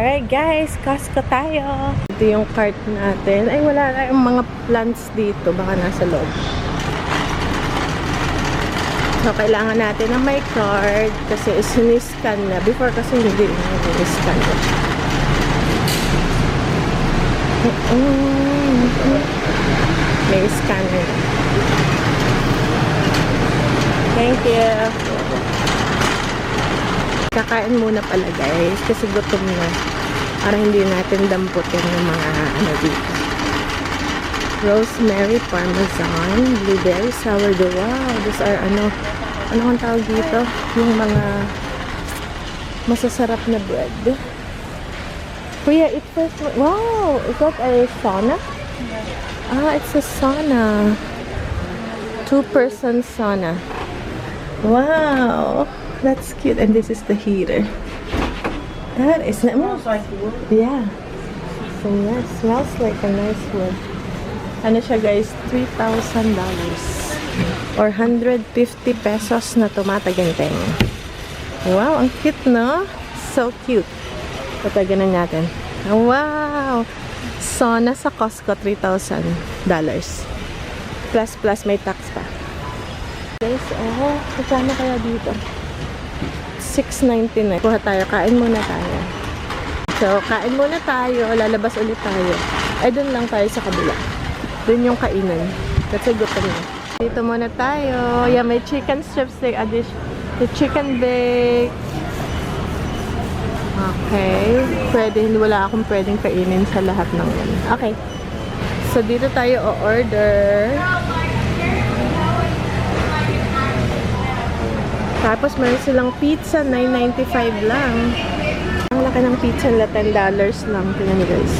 Alright guys, Costco tayo. Ito yung cart natin. Ay, wala na yung mga plants dito. Baka nasa loob. So, kailangan natin ng may card kasi siniscan na. Before kasi hindi siniscan na. May scanner. Thank you. Kakain muna pala guys kasi gutom na para hindi natin damputin yung mga ano dito. Rosemary parmesan, blueberry sourdough. Wow, these are ano ang tawag dito? Yung mga masasarap na bread. Kuya, it first. Wow, is that a sauna? Yeah. Ah, it's a sauna. 2-person sauna. Wow. That's cute. And this is the heater. That is nice. Smells like wood. Yeah. So yeah, smells like a nice wood. Ano siya guys? $3,000. Or 150 pesos na tumataganteng. Wow, ang cute no? So cute. Tataganan natin. Wow! Sauna sa Costco, $3,000. Plus may tax pa. Guys, oh, kasama kaya dito? $6.99. Kuha tayo. Kain muna tayo. So, kain muna tayo. Lalabas ulit tayo. Ay, dun lang tayo sa kabila. Dun yung kainan. Kasi gutom na. Dito muna tayo. Yeah, may chicken strips. The chicken bake. Okay. Pwede. Wala akong pwedeng kainin sa lahat ng yan. Okay. So, dito tayo o-order. Tapos meron silang pizza, $9.95 lang. Ang laki ng pizza nila, $10 lang. Tingnan niyo guys.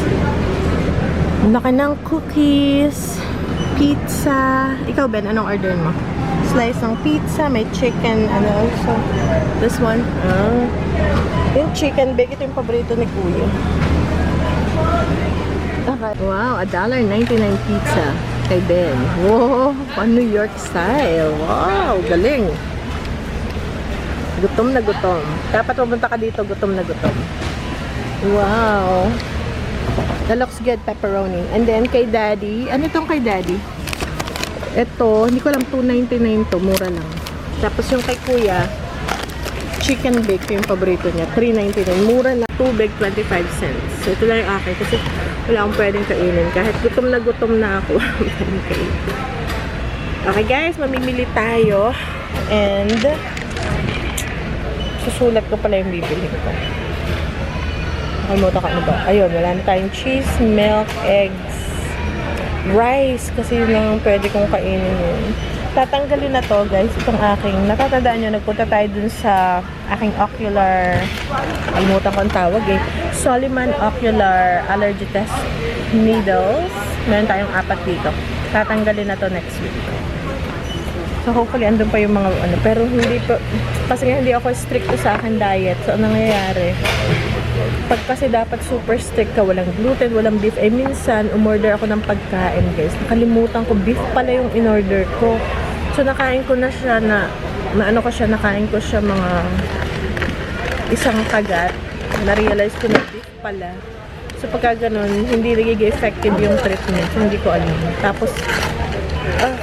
Ang laki ng cookies, pizza. Ikaw Ben, anong order mo? Slice ng pizza, may chicken, ano also. This one. Yung chicken bake, ito yung paborito ni Kuya. Okay. Wow, $1.99 pizza kay Ben. Wow, pan New York style. Wow, galing. Gutom na gutom. Dapat pumunta ka dito, gutom na gutom. Wow. That looks good, pepperoni. And then, kay Daddy. Ano itong kay Daddy? Ito, hindi ko alam, $2.99 to. Mura lang. Tapos yung kay Kuya, chicken bake, yung paborito niya. $3.99. Mura lang. Tubig, 25 cents. So, ito lang yung akin. Kasi wala akong pwedeng kainin. Kahit gutom na ako. Okay guys, mamimili tayo. And susulat ko pala yung bibili ko. Nakalimutan ka na ba? Ayun, wala na tayong cheese, milk, eggs, rice. Kasi yun lang pwede kong kainin yun. Tatanggalin na to guys. Itong aking, natatandaan nyo, nagpunta tayo dun sa aking ocular, nakalimutan ko ang tawag eh. Soliman Ocular Allergy Test Needles. Meron tayong 4 dito. Tatanggalin na to next week. So, hopefully, andun pa yung mga ano. Pero hindi pa, kasi nga hindi ako strict sa akin diet. So, ano nangyayari? Pag kasi dapat super strict ka, walang gluten, walang beef. Eh, minsan, umorder ako ng pagkain, guys. Nakalimutan ko, beef pala yung in-order ko. So, nakain ko na siya nakain ko siya mga isang kagat. Na-realize ko na beef pala. So, pagka ganun, hindi nagiging effective yung treatment. So, hindi ko alam. Tapos,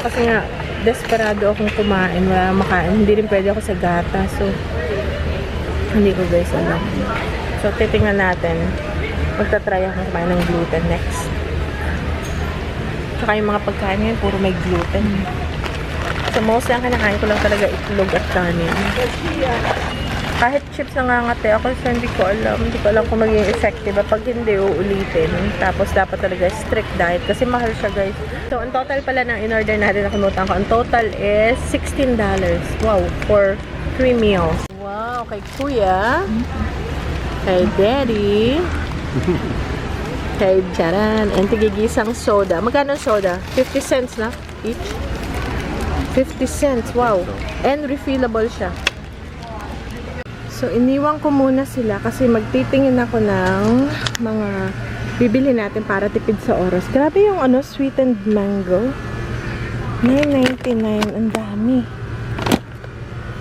kasi nga, desperado akong kumain, wala makain. Hindi rin pwede ako sa gata. So, hindi ko guys alam. So, titingnan natin. Magta-try akong kumain ng gluten next. Tsaka yung mga pagkain ngayon, puro may gluten. So, mostly ang kinakain ko lang talaga itlog at kanin. Kahit chips nangangate ako, so hindi ko alam kung magiging effective. Pag hindi, uulitin. Tapos, dapat talaga strict diet. Kasi mahal siya, guys. So, ang total pala ng in-order natin, nakalimutan ko. Ang total is $16. Wow, for 3 meals. Wow, kay Kuya. Kay Daddy. Kay Charan. And tigigisang soda. Magkano soda? 50 cents na each? 50 cents, wow. And refillable siya. So, iniwan ko muna sila kasi magtitingin ako ng mga bibili natin para tipid sa oras. Grabe yung sweetened mango. $9.99. Ang dami.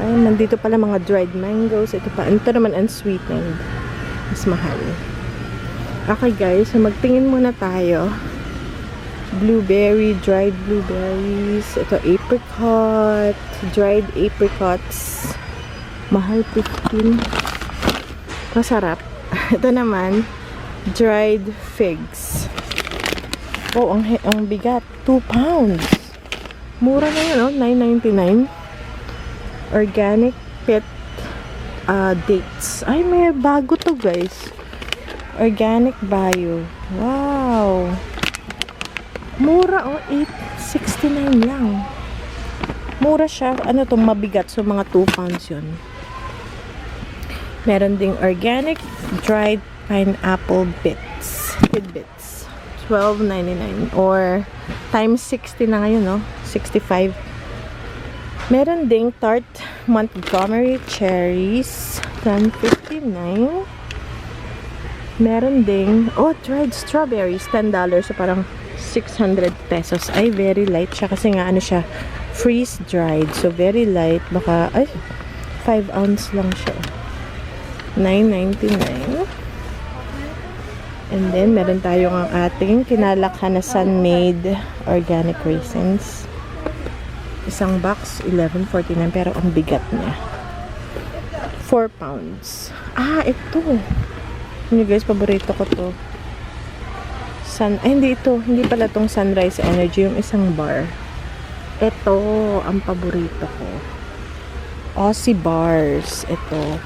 Ay, nandito pala mga dried mangoes. Ito pa. Ito naman unsweetened. Mas mahal. Okay guys, so magtingin muna tayo. Blueberry, dried blueberries. Ito, apricot. Dried apricots. Mahal, 15. Masarap. Ito naman, dried figs. Oh, ang bigat. 2 pounds. Mura na yun, oh. $9.99. Organic pet dates. Ay, may bago to, guys. Organic bio. Wow. Mura, oh. $8.69 lang. Mura siya. Ano to, mabigat. So, mga 2 pounds yun. Meron ding organic dried pineapple bits. Tidbits. $12.99. Or, times 60 na ngayon, no? 65. Meron ding tart Montgomery cherries. $10.59. Meron ding, oh, dried strawberries. $10. So, parang 600 pesos. Ay, very light siya. Kasi nga, ano siya, freeze-dried. So, very light. Baka, ay, 5 ounce lang siya. $9.99. And then, meron tayong ang ating kinalakhan na sun-made organic raisins. Isang box, $11.49. Pero ang bigat niya. 4 pounds. Ah, ito. Ano guys, paborito ko to. Ay, hindi ito. Hindi pala tong Sunrise Energy. Yung isang bar. Ito, ang paborito ko. Aussie bars. Ito.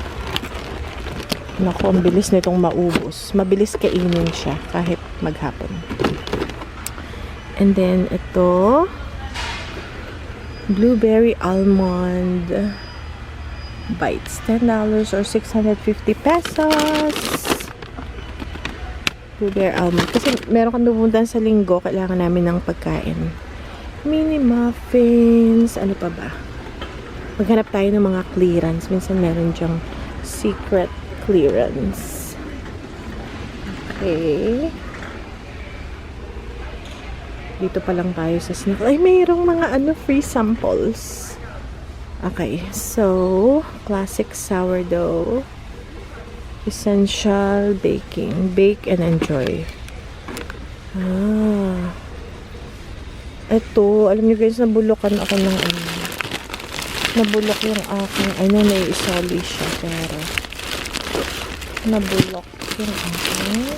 Naku, ang bilis nitong maubos. Mabilis kainin siya kahit maghapon. And then, ito. Blueberry almond bites. $10 or 650 pesos. Blueberry almond. Kasi meron kang dumundan sa linggo, kailangan namin ng pagkain. Mini muffins. Ano pa ba? Maghanap tayo ng mga clearance. Minsan meron dyang secret clearance. Okay. Dito pa lang tayo sa snack. Ay, mayroong mga free samples. Okay. So, classic sourdough. Essential baking. Bake and enjoy. Ah. Ito, alam niyo guys, nabulukan ako ng nabulok yung aking, naiisoli siya, pero nabulok yung aking.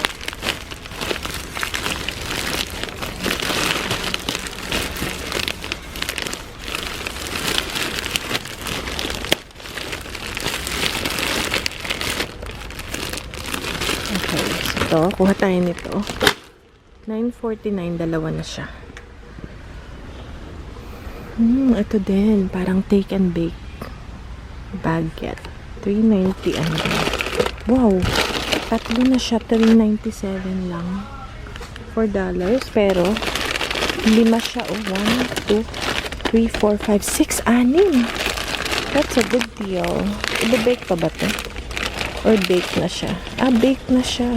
Okay, so ito, kuha tayo nito. $9.49, dalawa na siya. Ito din, parang take and bake baguette. $3.90 Wow, tatlo na siya, $3.97 lang. $4, pero lima siya, 1, 2, 3, 4, 5, 6, 6. That's a good deal. I-bake pa ba ito? Or bake na siya? Ah, bake na siya.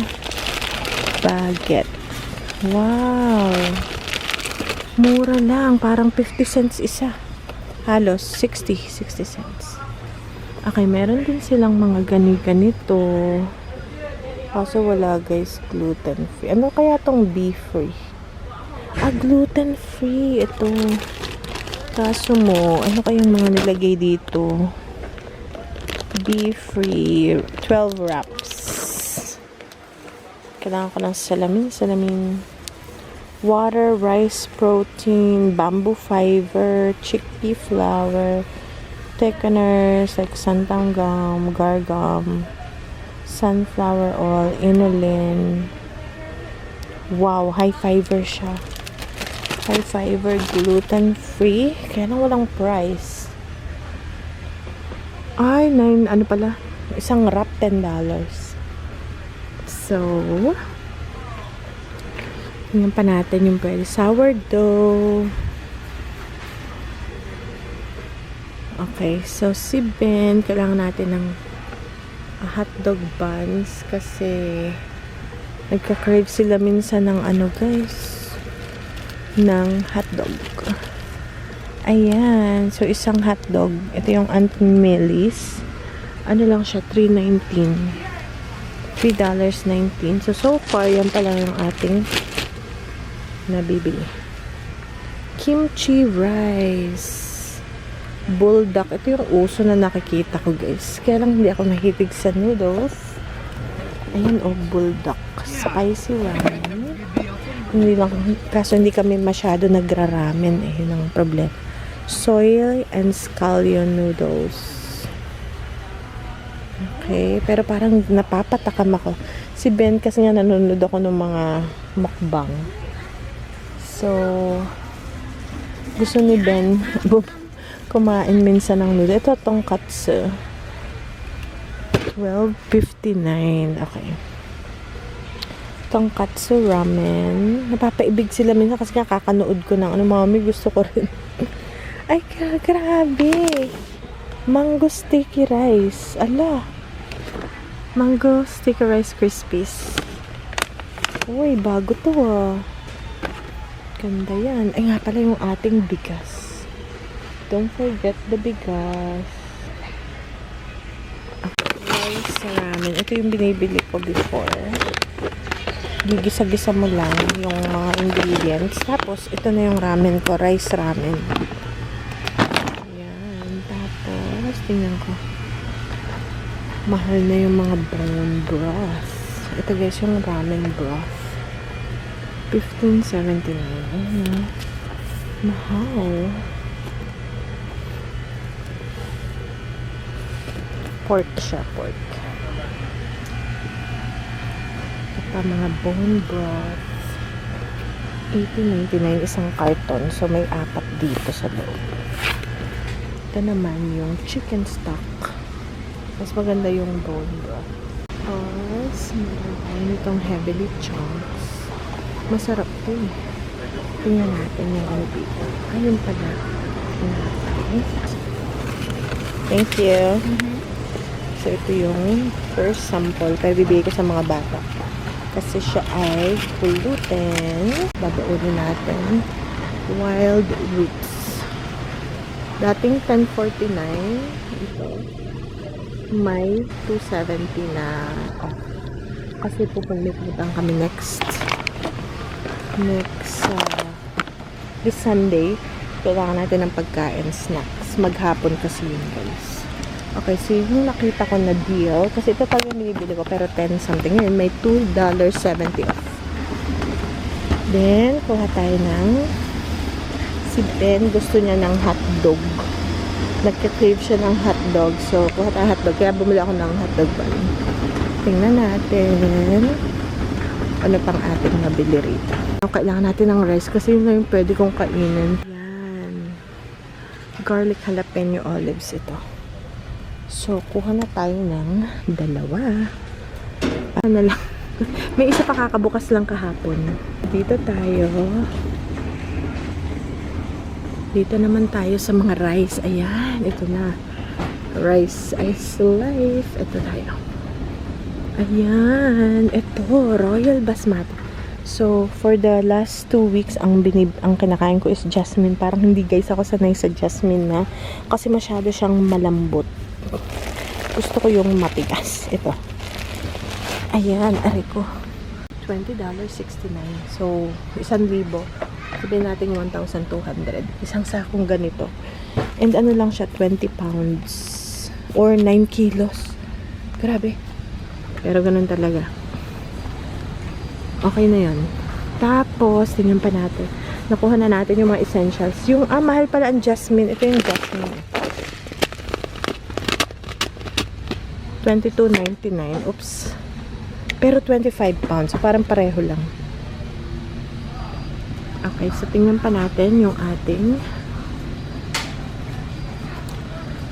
Baguette. Wow. Mura lang. Parang 50 cents isa. Halos 60 cents. Okay, meron din silang mga ganito. Kaso wala guys, gluten free. Ano kaya tong beef free? Ah, gluten free. Ito. Kaso mo, ano kayang mga nilagay dito? Beef free. 12 wraps. Kailangan ko ng salamin. Water, rice protein, bamboo fiber, chickpea flour, thickeners like santan gum, gar gum, sunflower oil, inulin. Wow, high fiber siya. High fiber, gluten free. Kaya lang walang price. Ay, isang wrap, $10. So, tingnan pa natin yung pwede. Sourdough. Okay, so si Ben, kailangan natin ng hotdog buns kasi nagka-crave sila minsan ng guys, ng hotdog. Ayan, so isang hotdog. Ito yung Aunt Millie's. Ano lang siya, $3.19. $3.19. So far, yan pala yung ating nabibili. Kimchi rice. Bulldog. Ito yung uso na nakikita ko, guys. Kaya lang hindi ako mahilig sa noodles. Ayan, bulldog. Spicy ramen. Hindi lang, kaso hindi kami masyado nagra-ramen eh. Yun ang problem. Soy and scallion noodles. Okay, pero parang napapatakam ako. Si Ben kasi nga nanonood ako ng mga mukbang. So, gusto ni Ben kumain minsan ng noodle. Ito, tonkatsu. $12.59. Okay. Tonkatsu ramen. Napapaibig sila minsan kasi kakanood ko ng mami, gusto ko rin. Ay, grabe. Mango sticky rice. Ala. Mango sticky rice crispies. Uy, bago to Ganda yan. Ay nga pala yung ating bigas. Don't forget the bigas. Rice ramen. Ito yung binibili ko before. Gigisa-gisa mo lang yung mga ingredients. Tapos, ito na yung ramen ko. Rice ramen. Ayan. Tapos, tingnan ko. Mahal na yung mga bone broth. Ito guys, yung ramen broth. $15.79. Ayan. Mahal. Pork siya, pork. Ito pa mga bone broth. $18.99 isang carton. So, may 4 dito sa loob. Ito naman yung chicken stock. Mas maganda yung bone broth. Tapos, meron itong heavily chunks. Masarap ito eh. Tingnan natin yung ano dito. Ayun pala. Thank you. So, ito yung first sample. Pero bibigay ko sa mga bata. Kasi siya ay gluten. Babaunin natin. Wild roots. Dating $10.49. Ito. May $2.70 na off. Kasi pupunta kami next this Sunday. Kailangan natin ng pagkain, snacks. Maghapon kasi yun, guys. Okay, so yung nakita ko na deal, kasi ito talaga binibili ko, pero 10 something yun, may $2.70 off. Then, kuha tayo ng, si Ben, gusto niya ng hotdog. Nagka-crave siya ng hotdog, so kuha tayo hotdog, kaya bumili ako ng hotdog bun. Tingnan natin, ano pang ating nabili rito. Kailangan natin ng rice, kasi yun na yung pwede kong kainin. Yan. Garlic jalapeno olives ito. So, kuha na tayo ng 2. Ano lang. May isa pa kakabukas lang kahapon. Dito tayo. Dito naman tayo sa mga rice. Ayan, ito na. Rice is life. Ito tayo. Ayan, ito. Royal Basmati. So, for the last 2 weeks, ang kinakain ko is jasmine. Parang hindi guys ako sanay sa jasmine na. Kasi masyado siyang malambot. Gusto ko yung matigas. Ito. Ayan, aray ko. $20.69. So, 1,000. Sabihin natin 1,200. Isang sakong ganito. And ano lang siya, 20 pounds. Or 9 kilos. Grabe. Pero ganun talaga. Okay na yan. Tapos, tingnan pa natin. Nakuha na natin yung mga essentials. Yung, mahal pala ang jasmine. Ito yung jasmine. $22.99. Oops. Pero 25 pounds. So, parang pareho lang. Okay. So, tingnan pa natin yung ating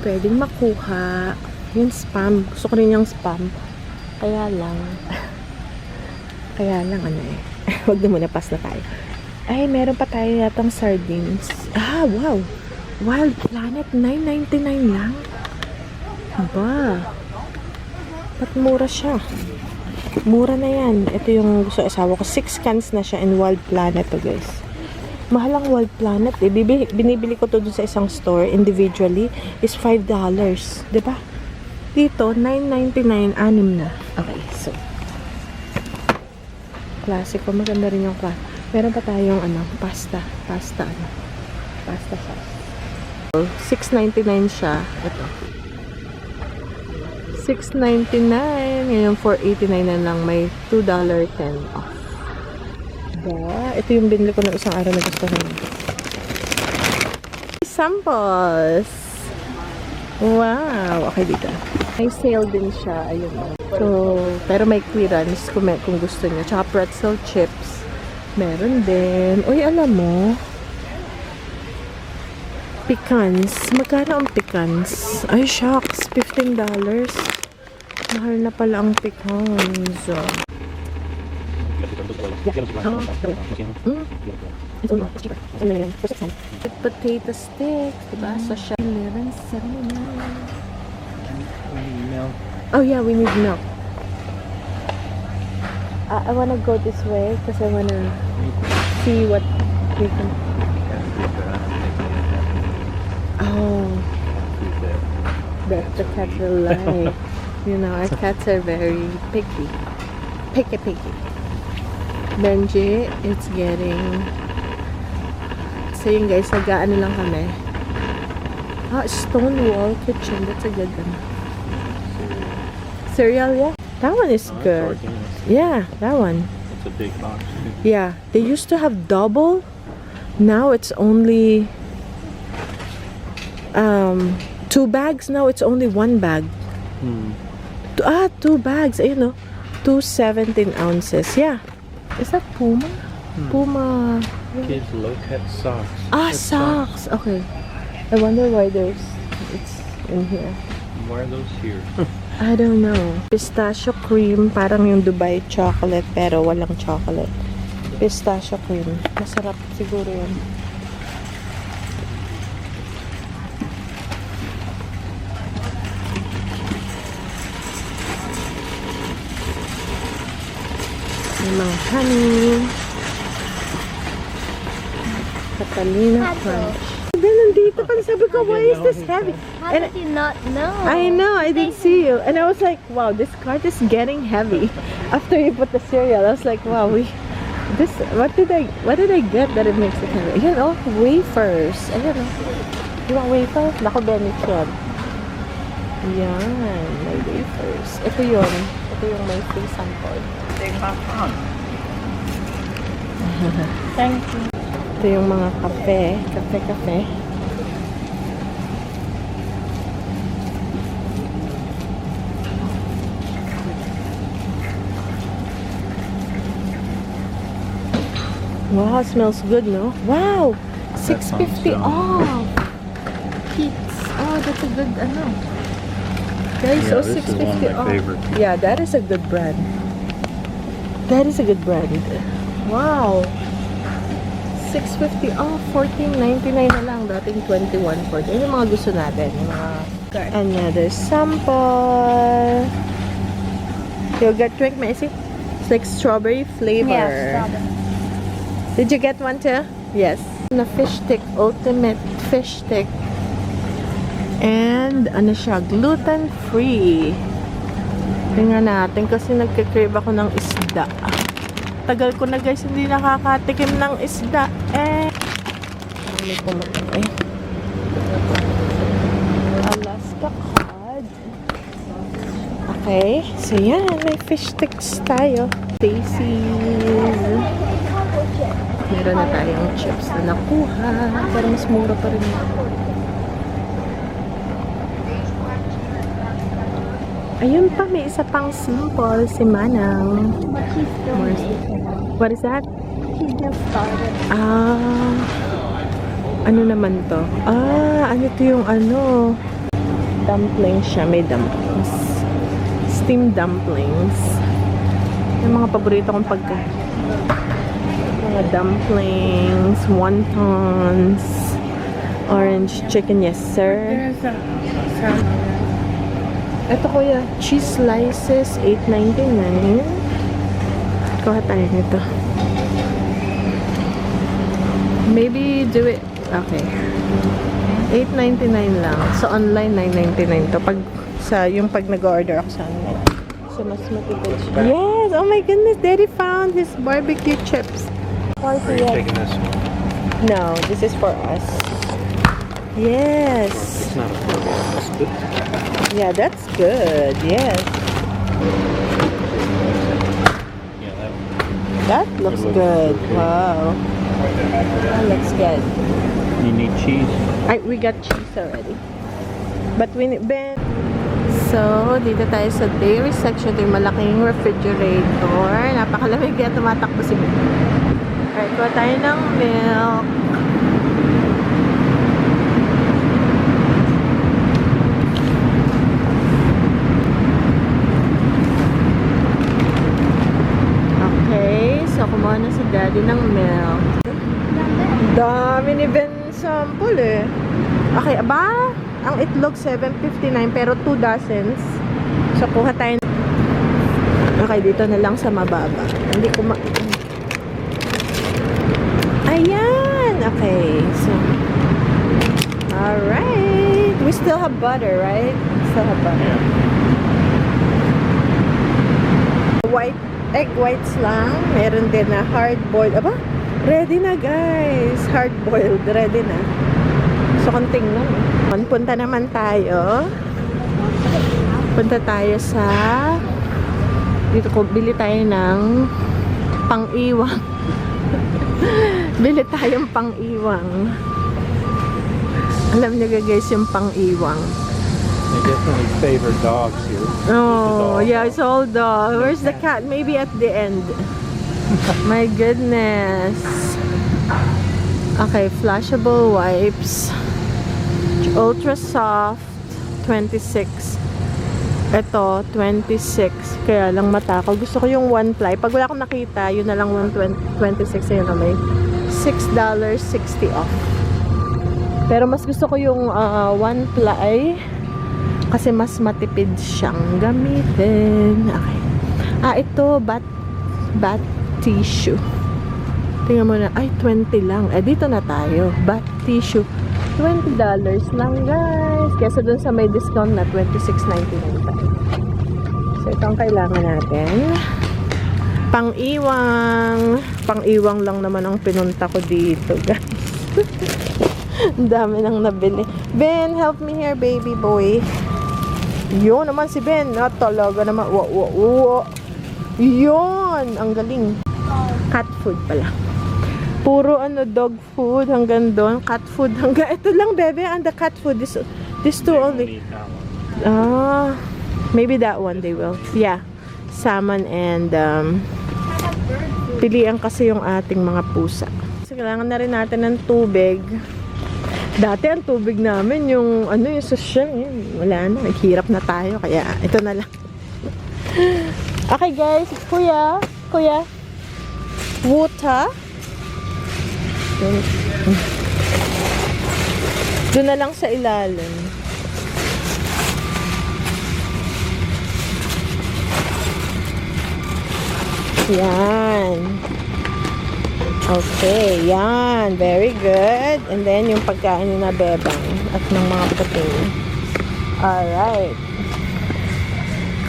pwedeng makuha. Yung spam. Gusto ko rin yung spam. Kaya lang ano eh. Huwag na muna, pass na tayo. Ay, meron pa tayo yatang sardines. Wow. Wild Planet. $9.99 lang. Ba? Ba't mura siya? Mura na yan. Ito yung gusto asawa ko. 6 cans na siya in Wild Planet to, guys. Mahal ang Wild Planet eh. Binibili ko to dun sa isang store individually is $5. Diba? Dito, $9.99, 6 na. Okay, so Klasiko. Maganda rin yung class. Meron pa tayong pasta. Pasta sauce. So, $6.99 siya. Ito. $6.99. Ngayon, $4.89 na lang. May $2.10 off. Ito yung binili ko ng isang araw na gusto ko. Samples! Wow! Okay, dito. May sale din siya. Ayun. So, pero may clearance kung gusto niyo. Tsaka pretzel chips. Meron din. Uy, alam mo, pecans. Magkano ang pecans? Ay, shucks. $15. Mahal na pala ang pecans. Potato sticks. Diba? So, siya. Oh, yeah. We need milk. I wanna go this way because I wanna see what we can... Oh, that's the cats will like. You know, our cats are very picky. Picky. Benji, it's getting... So yun guys, nag-ano lang kami. Stonewall Kitchen. That's a good one. Cereal, yeah? That one is good. Yeah, that one. It's a big box. Yeah, they used to have double. Now it's only 2 bags. Now it's only 1 bag. 2 bags. You know, 2 17 ounces. Yeah. Is that Puma? Puma. Kids look at socks. Socks. Okay. I wonder why it's in here. Why are those here? I don't know. Pistachio cream, parang yung Dubai chocolate pero walang chocolate. Pistachio cream. Masarap siguro yun. Yung mga honey. Catalina Crunch. Then nandito pa, sabi ko, why is this heavy? How did you not know? I know, I didn't see you. And I was like, wow, this cart is getting heavy. After you put the cereal, I was like, wow, what did I get that it makes it heavy? Ayan, oh, wafers. Ayan, oh. You want wafers? Naku, Benich yan. Yan, may wafers. Ito yun. Ito yung may free sample. Thank you. Ito yung mga kape. Kape. Wow, smells good, no? Wow! $6.50 off! Pete's. Oh, that's a good, Guys, Yeah, oh, this is one of $6.50 my off. favorite. Yeah, that is a good brand. Wow! $6.50 off, $14.99 na lang. Dating $21.40. Yun yung mga gusto natin. Yung mga... Another sample. Yogurt drink, Messi? It's like strawberry flavor. Yeah, strawberry. Did you get one too? Yes. Na fish stick, ultimate fish stick. And ano siya, gluten free. Tingnan natin kasi nagka-crave ako ng isda. Tagal ko na guys hindi nakakatikim ng isda. Ano ko Alaska cod. Okay, so yan, may fish sticks tayo. Stacy's. Meron na tayong chips na nakuha. Pero mas mura pa rin yun. Ayun pa, may isa pang simple. Si Manang. But she's still making. What is that? She just started. Ano naman to? Ano to yung dumpling siya. May dumplings. Steamed dumplings. Yung mga paborito kong pagkain. Mga dumplings, wontons, orange chicken, yes sir. There's a Ito kuya, cheese slices, $8.99. Kuha tayo nito. Maybe do it, okay. $8.99 lang. So online, $9.99 to. Pag nag-order ako sa online. So, mas matipid siya. Yes! Oh my goodness! Daddy found his barbecue chips. Are you taking this one? No, this is for us. Yes. It's not a burger. It's good. Yeah, that's good. Yes. Yeah, that one. That looks looks good. okay. Wow. That looks good. You need cheese? We got cheese already. But we need Ben. So, dito tayo sa dairy section. Ito yung malaking refrigerator. Napakalamig kaya tumatakbo si Ben. Alright, kuha tayo ng milk. Okay, so kumuha na si Daddy ng milk. Dami ni Ben sample eh. Okay, aba, ang itlog $7.59 pero 2 dozens. So kuha tayo. Okay, dito na lang sa mababa. Hindi ko Ayan! Okay, so alright. We still have butter, right? Still have butter. White egg whites lang. Meron din na hard-boiled. Aba, ready na guys. Hard-boiled, ready na. So, konting lang. Punta naman tayo. Punta tayo sa dito ko, bili tayo ng pang-iwang. Bili tayong pang-iwang. Alam niyo guys yung pang-iwang. They definitely favor dogs here. Oh, Dog. yeah, it's all dog. Where's the cat? Maybe at the end. My goodness. Okay, flushable wipes. Ultra soft, 26. Ito, 26. Kaya lang matakaw. Gusto ko yung one ply. Pag wala akong nakita, yun na lang 126. Ayun na may $6.60 off. Pero mas gusto ko yung one ply kasi mas matipid siyang gamitin. Okay. Ito, bat tissue. Tingnan mo na. Ay, 20 lang. Dito na tayo. Bat tissue. $20 lang, guys. Kesa dun sa may discount na $26.99 tayo. So, ito ang kailangan natin. Pang-iwang. Pang-iwang lang naman ang pinunta ko dito, guys. Ang dami nang nabili. Ben, help me here, baby boy. Yun naman si Ben. Talaga naman. Yun. Ang galing. Cat food pala. Puro dog food hanggang doon. Cat food hanggang. Ito lang, bebe. And the cat food. This two They won't only. eat that one. Maybe that one they will. Yeah. Salmon and pilihan kasi yung ating mga pusa. So, kailangan na rin natin ng tubig. Dati ang tubig namin yung yung social. Wala na. Naghirap na tayo. Kaya ito na lang. Okay guys. Kuya. Water. Doon na lang sa ilalim. Yan. Okay, yan. Very good. And then, yung pagkain ni na bebang at ng mga puting. Alright.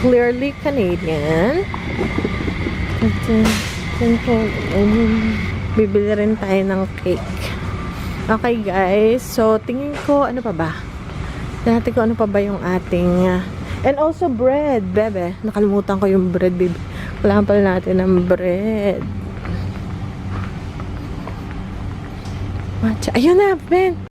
Clearly Canadian. Bibili rin tayo ng cake. Okay, guys. So, tingin ko, ano pa ba? Dati ko, ano pa ba yung ating... and also bread, bebe. Nakalimutan ko yung bread, baby. Kailangan pala natin ng bread. Matcha. Ayun na, Ben.